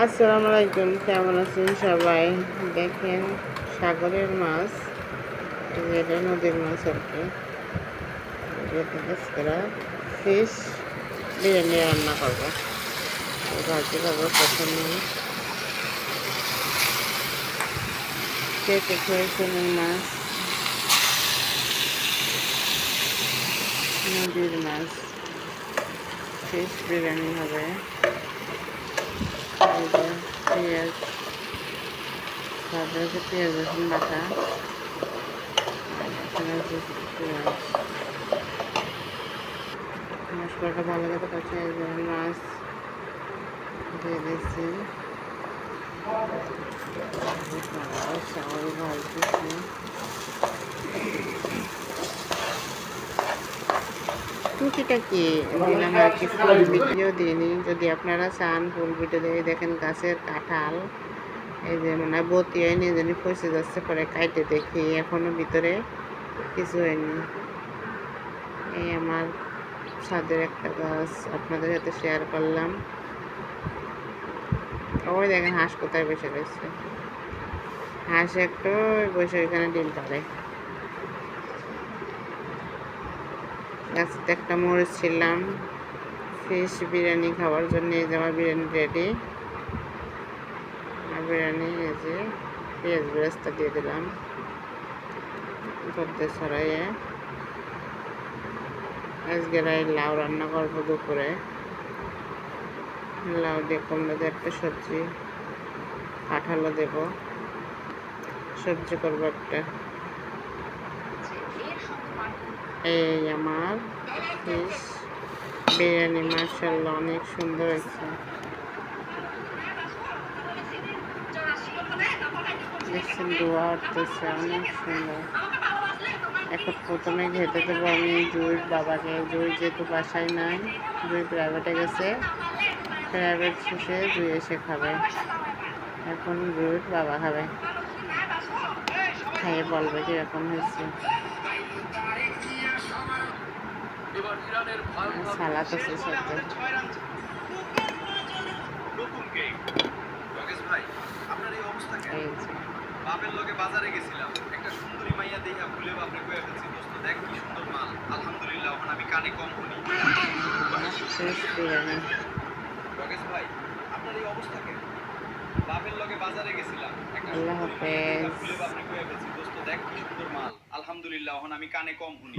আসসালামু আলাইকুম, কেমন আছেন সবাই? দেখেন সাগরের মাছ, এটা নদীর মাছ আর কি। ফিশ বিরিয়ানি রান্না করবো, ভাজি করবো। প্রথমে কেটে খেয়েছেন এই মাছ, নদীর মাছ। ফিশ বিরিয়ানি হবে। পেঁয়াজ, তারপরে হচ্ছে পেঁয়াজ রসুন বাটা, পেঁয়াজ মশলাটা ভালো করে কষে মাছ দিয়ে দিচ্ছি। চাউল ভাজতেছি। টুকিটাকি দিলাম আর কি, ফুল ভিডিও দিইনি। যদি আপনারা চান ফুল ভিডিও দিয়ে দেখেন গাছের কাঁঠাল, এই যে মানে বতি হয়নি, যেন ফসে যাচ্ছে, পরে কাইটে দেখি এখনো ভিতরে কিছু হয়নি। এই আমার ছাদের একটা গাছ আপনাদের সাথে শেয়ার করলাম। ওই দেখেন হাঁস কোথায় বসে রয়েছে। হাঁস একটু বসে ওইখানে ডিম পারে। গাছতে একটা মরিচ ছিলাম ফিশ বিরিয়ানি খাওয়ার জন্য। এই যে আমার বিরিয়ানি রেডি। বিরিয়ানি এই যে পেঁয়াজ বেরেস্তা দিয়ে দিলাম পদ্মে ছড়াইয়ে। আজকে লাউ রান্না করবো দুপুরে। লাউ দিয়ে কুমড়ো দিয়ে একটা সবজি, কাঁঠালও দেব, সবজি করবো একটা। এই আমার ফিশ বিরিয়ানি, মাশাআল্লাহ অনেক সুন্দর হয়েছে। দেখছেন দোয়া উঠতেছে, অনেক সুন্দর। এখন প্রথমে খেতে দেবো আমি জুঁইর বাবাকে। জুঁই যেহেতু বাসায় নাই, জুঁই প্রাইভেটে গেছে, প্রাইভেট শেষে জুঁই এসে খাবে। এখন জুঁইর বাবা খাবে, খাইয়ে বলবে কীরকম হয়েছে। সালাদ আছে সাথে। বাপের লগে বাজারে গেছিলাম, একটা সুন্দরী মাইয়া দেইয়া ভুলে বাপরে কইয়া ফেলছি, দোস্ত দেখ কি সুন্দর মাল, আলহামদুলিল্লাহ। এখন আমি কানে কম শুনি। যোগেশ ভাই, আপনার এই অবস্থা কেন? বাপের লগে বাজারে গেছিলাম, একটা সুন্দরী মাইয়া দেইয়া ভুলে বাপরে কইয়া ফেলছি, দোস্ত দেখ কি সুন্দর মাল, আলহামদুলিল্লাহ। এখন আমি কানে কম শুনি।